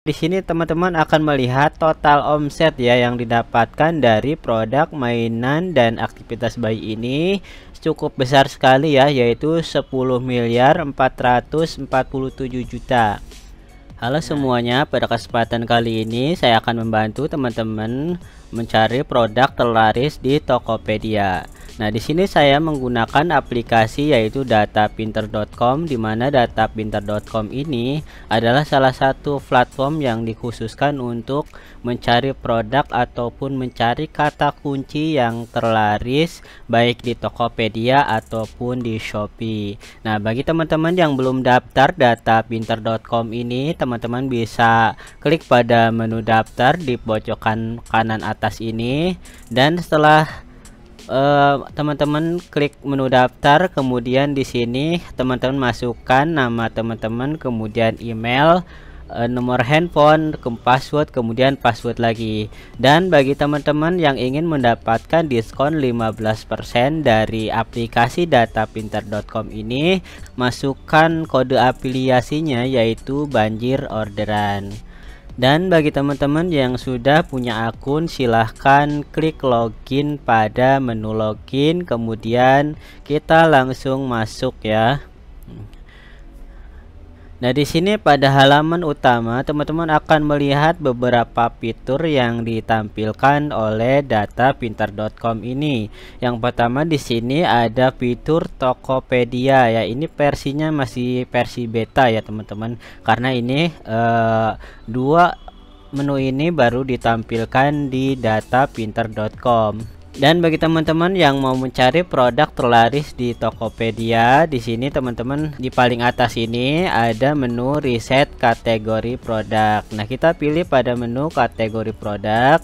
Di sini teman-teman akan melihat total omset ya yang didapatkan dari produk mainan dan aktivitas bayi ini cukup besar sekali ya, yaitu 10.447 juta. Halo semuanya, pada kesempatan kali ini saya akan membantu teman-teman mencari produk terlaris di Tokopedia. Nah, di sini saya menggunakan aplikasi yaitu datapinter.com, di mana datapinter.com ini adalah salah satu platform yang dikhususkan untuk mencari produk ataupun mencari kata kunci yang terlaris baik di Tokopedia ataupun di Shopee. Nah, bagi teman-teman yang belum daftar datapinter.com ini, teman-teman bisa klik pada menu daftar di pojokan kanan atas ini, dan setelah teman-teman klik menu daftar, kemudian di sini teman-teman masukkan nama teman-teman, kemudian email, nomor handphone, password, kemudian password lagi. Dan bagi teman-teman yang ingin mendapatkan diskon 15% dari aplikasi datapinter.com ini, masukkan kode afiliasinya yaitu banjir orderan. Dan bagi teman-teman yang sudah punya akun, silahkan klik login pada menu login, kemudian kita langsung masuk ya. Nah, di sini pada halaman utama teman-teman akan melihat beberapa fitur yang ditampilkan oleh datapinter.com ini. Yang pertama di sini ada fitur Tokopedia ya. Ini versinya masih versi beta ya teman-teman. Karena ini dua menu ini baru ditampilkan di datapinter.com. Dan bagi teman-teman yang mau mencari produk terlaris di Tokopedia, di sini teman-teman di paling atas ini ada menu riset kategori produk. Nah, kita pilih pada menu kategori produk,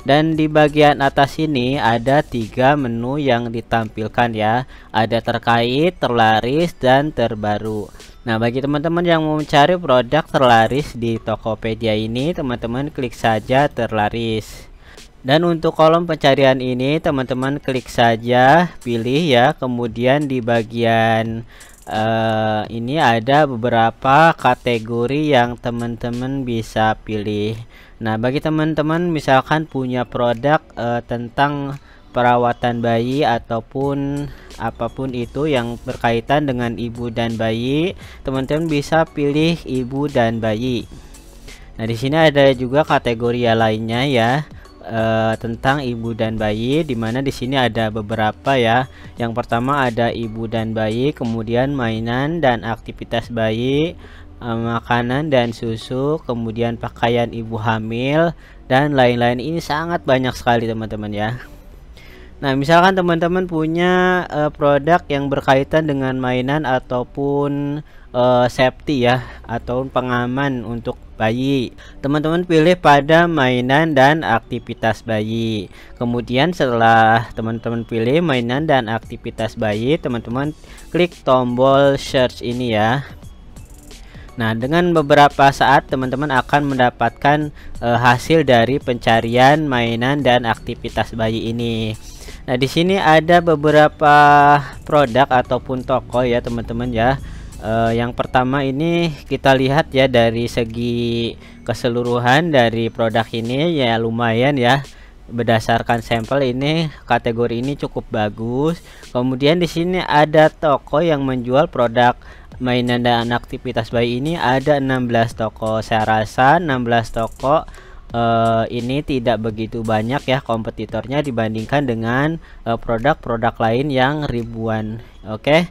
dan di bagian atas ini ada 3 menu yang ditampilkan ya. Ada terkait, terlaris, dan terbaru. Nah, bagi teman-teman yang mau mencari produk terlaris di Tokopedia ini, teman-teman klik saja terlaris. Dan untuk kolom pencarian ini teman-teman klik saja pilih ya, kemudian di bagian ini ada beberapa kategori yang teman-teman bisa pilih. Nah, bagi teman-teman misalkan punya produk tentang perawatan bayi ataupun apapun itu yang berkaitan dengan ibu dan bayi, teman-teman bisa pilih ibu dan bayi. Nah, di sini ada juga kategori lainnya ya, tentang ibu dan bayi, dimana di sini ada beberapa ya. Yang pertama ada ibu dan bayi, kemudian mainan dan aktivitas bayi, makanan dan susu, kemudian pakaian ibu hamil, dan lain-lain. Ini sangat banyak sekali teman-teman ya. Nah, misalkan teman-teman punya produk yang berkaitan dengan mainan ataupun safety ya, atau pengaman untuk bayi, teman-teman pilih pada mainan dan aktivitas bayi. Kemudian setelah teman-teman pilih mainan dan aktivitas bayi, teman-teman klik tombol search ini ya. Nah, dengan beberapa saat teman-teman akan mendapatkan hasil dari pencarian mainan dan aktivitas bayi ini. Nah, di sini ada beberapa produk ataupun toko ya teman-teman ya. Yang pertama ini kita lihat ya, dari segi keseluruhan dari produk ini ya lumayan ya. Berdasarkan sampel ini, kategori ini cukup bagus. Kemudian di sini ada toko yang menjual produk mainan dan aktivitas bayi ini, ada 16 toko. Saya rasa 16 toko ini tidak begitu banyak ya kompetitornya dibandingkan dengan produk-produk lain yang ribuan. Oke.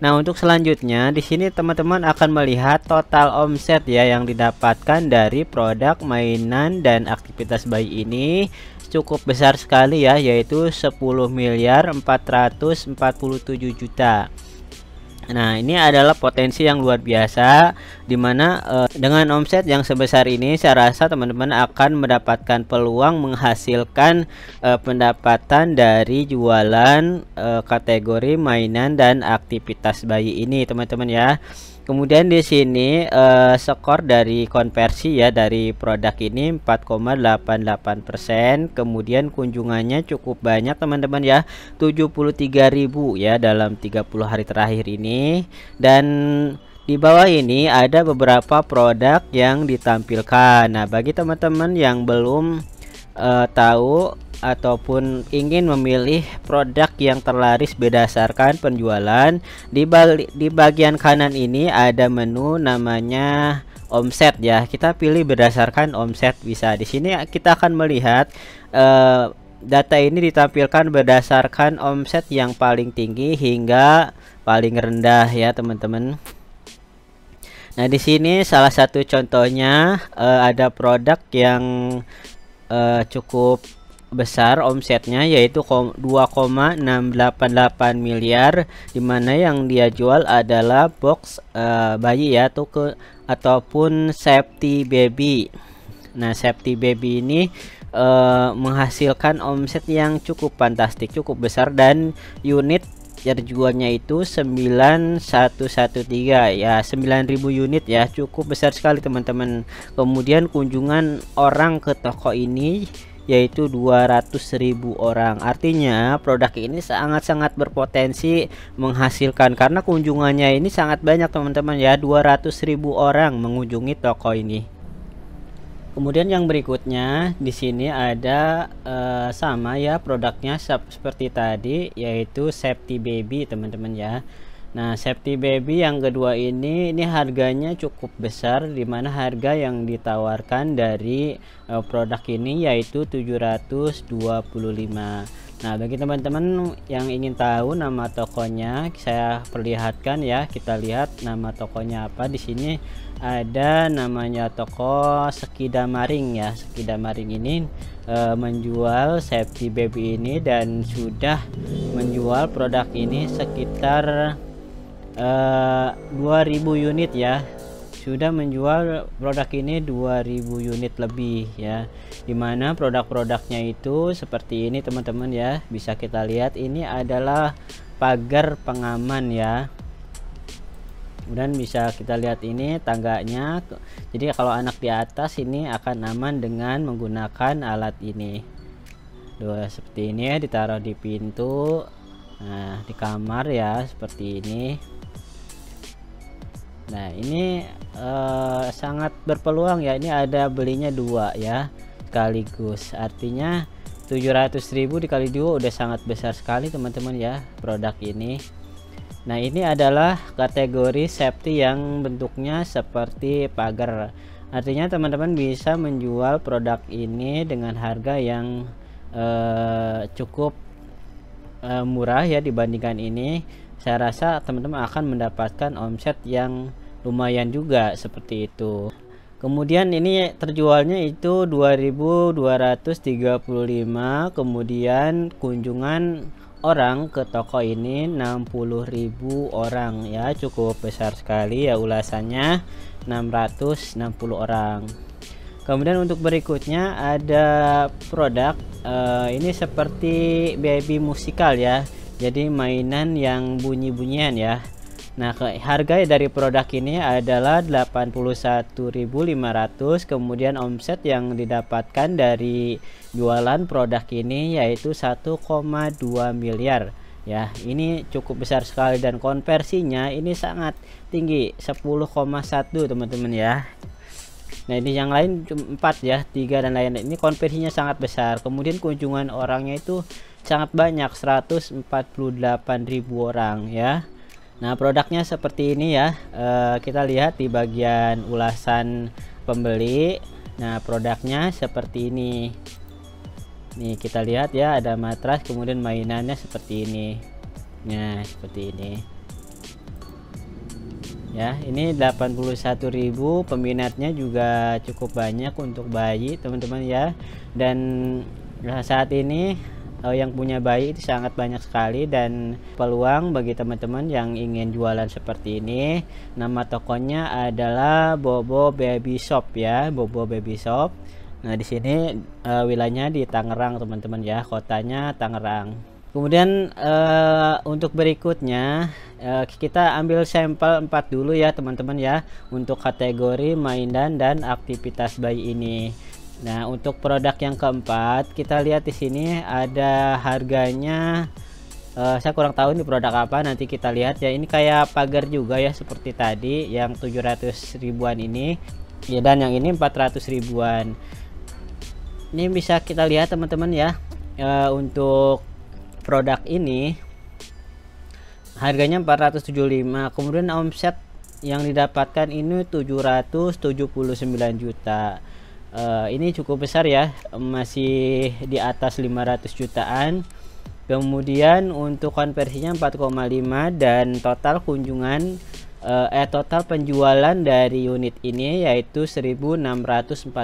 Nah, untuk selanjutnya di sini teman-teman akan melihat total omset ya yang didapatkan dari produk mainan dan aktivitas bayi ini cukup besar sekali ya, yaitu 10.447 juta. Nah, ini adalah potensi yang luar biasa, dimana dengan omset yang sebesar ini saya rasa teman-teman akan mendapatkan peluang menghasilkan pendapatan dari jualan kategori mainan dan aktivitas bayi ini teman-teman ya. Kemudian di sini skor dari konversi ya dari produk ini 4,88%. Kemudian kunjungannya cukup banyak teman-teman ya, 73.000 ya dalam 30 hari terakhir ini. Dan Di bawah ini ada beberapa produk yang ditampilkan. Nah, bagi teman-teman yang belum tahu ataupun ingin memilih produk yang terlaris berdasarkan penjualan, di bagian kanan ini ada menu namanya omset ya. Kita pilih berdasarkan omset bisa. Di sini kita akan melihat data ini ditampilkan berdasarkan omset yang paling tinggi hingga paling rendah ya, teman-teman. Nah, di sini salah satu contohnya ada produk yang cukup besar omsetnya, yaitu 2,688 miliar, dimana yang dia jual adalah box bayi ya, ataupun Safety Baby. Nah, Safety Baby ini menghasilkan omset yang cukup fantastik, cukup besar, dan unit terjualnya itu 9113 ya, 9000 unit ya, cukup besar sekali teman-teman. Kemudian kunjungan orang ke toko ini yaitu 200.000 orang. Artinya produk ini sangat-sangat berpotensi menghasilkan karena kunjungannya ini sangat banyak teman-teman ya, 200.000 orang mengunjungi toko ini. Kemudian yang berikutnya di sini ada sama ya produknya seperti tadi, yaitu Safety Baby teman-teman ya. Nah, Safety Baby yang kedua ini harganya cukup besar, dimana harga yang ditawarkan dari produk ini yaitu 725. Nah, bagi teman-teman yang ingin tahu nama tokonya, saya perlihatkan ya. Kita lihat nama tokonya apa. Di sini ada namanya toko Sekidamaring ya. Sekidamaring ini menjual Safety Baby ini dan sudah menjual produk ini sekitar 2000 unit ya. Sudah menjual produk ini 2000 unit lebih ya, dimana produk-produknya itu seperti ini teman-teman ya. Bisa kita lihat ini adalah pagar pengaman ya, kemudian bisa kita lihat ini tangganya. Jadi kalau anak di atas ini akan aman dengan menggunakan alat ini. Seperti ini ya, ditaruh di pintu, nah di kamar ya, seperti ini. Nah, ini sangat berpeluang ya, ini ada belinya dua ya sekaligus, artinya 700.000 dikali 2 udah sangat besar sekali teman-teman ya produk ini. Nah, ini adalah kategori safety yang bentuknya seperti pagar, artinya teman-teman bisa menjual produk ini dengan harga yang cukup murah ya dibandingkan ini. Saya rasa teman-teman akan mendapatkan omset yang lumayan juga seperti itu. Kemudian ini terjualnya itu 2235, kemudian kunjungan orang ke toko ini 60.000 orang ya, cukup besar sekali ya, ulasannya 660 orang. Kemudian untuk berikutnya ada produk ini seperti baby musikal ya, jadi mainan yang bunyi-bunyian ya. Nah, harga dari produk ini adalah 81.500, kemudian omset yang didapatkan dari jualan produk ini yaitu 1,2 miliar ya. Ini cukup besar sekali dan konversinya ini sangat tinggi, 10,1 teman-teman ya. Nah, ini yang lain 4 ya, 3 dan lain, ini konversinya sangat besar. Kemudian kunjungan orangnya itu sangat banyak, 148.000 orang ya. Nah, produknya seperti ini ya. Kita lihat di bagian ulasan pembeli. Nah, produknya seperti ini. Nih, kita lihat ya, ada matras, kemudian mainannya seperti ini. Nah, seperti ini. Ya, ini 81.000, peminatnya juga cukup banyak untuk bayi, teman-teman ya. Dan saat ini yang punya bayi itu sangat banyak sekali, dan peluang bagi teman-teman yang ingin jualan seperti ini. Nama tokonya adalah Bobo Baby Shop ya, Bobo Baby Shop. Nah, di sini wilayahnya di Tangerang teman-teman ya, kotanya Tangerang. Kemudian untuk berikutnya kita ambil sampel 4 dulu ya teman-teman ya, untuk kategori mainan dan aktivitas bayi ini. Nah, untuk produk yang keempat kita lihat di sini ada harganya Saya kurang tahu ini produk apa, nanti kita lihat ya. Ini kayak pagar juga ya, seperti tadi yang 700 ribuan ini ya, dan yang ini 400 ribuan. Ini bisa kita lihat teman-teman ya. Untuk produk ini harganya 475, kemudian omset yang didapatkan ini 779 juta. Ini cukup besar ya, masih di atas 500 jutaan. Kemudian untuk konversinya 4,5, dan total kunjungan total penjualan dari unit ini yaitu 1640.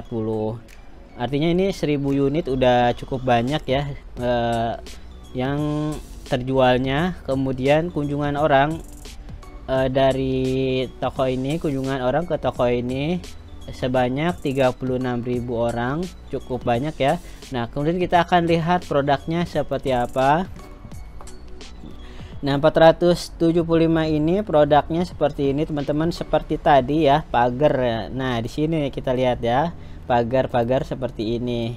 Artinya ini 1000 unit udah cukup banyak ya yang terjualnya. Kemudian kunjungan orang dari toko ini, kunjungan orang ke toko ini sebanyak 36.000 orang, cukup banyak ya. Nah, kemudian kita akan lihat produknya seperti apa. Nah, 475 ini produknya seperti ini teman-teman, seperti tadi ya, pagar. Nah, di sini kita lihat ya, pagar-pagar seperti ini.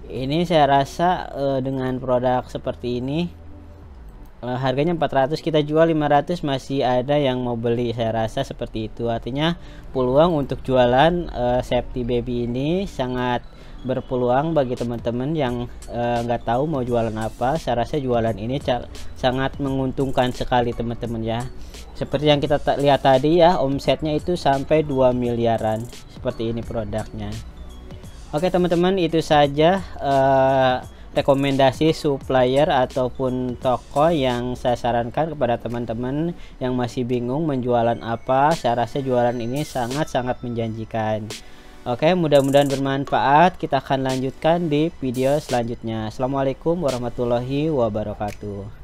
Ini saya rasa dengan produk seperti ini harganya 400, kita jual 500, masih ada yang mau beli, saya rasa seperti itu. Artinya peluang untuk jualan safety baby ini sangat berpeluang bagi teman-teman yang nggak tahu mau jualan apa. Saya rasa jualan ini sangat menguntungkan sekali teman-teman ya. Seperti yang kita lihat tadi ya, omsetnya itu sampai 2 miliaran. Seperti ini produknya. Oke teman-teman, itu saja rekomendasi supplier ataupun toko yang saya sarankan kepada teman-teman yang masih bingung menjualan apa. Saya rasa jualan ini sangat-sangat menjanjikan. Oke, mudah-mudahan bermanfaat. Kita akan lanjutkan di video selanjutnya. Assalamualaikum warahmatullahi wabarakatuh.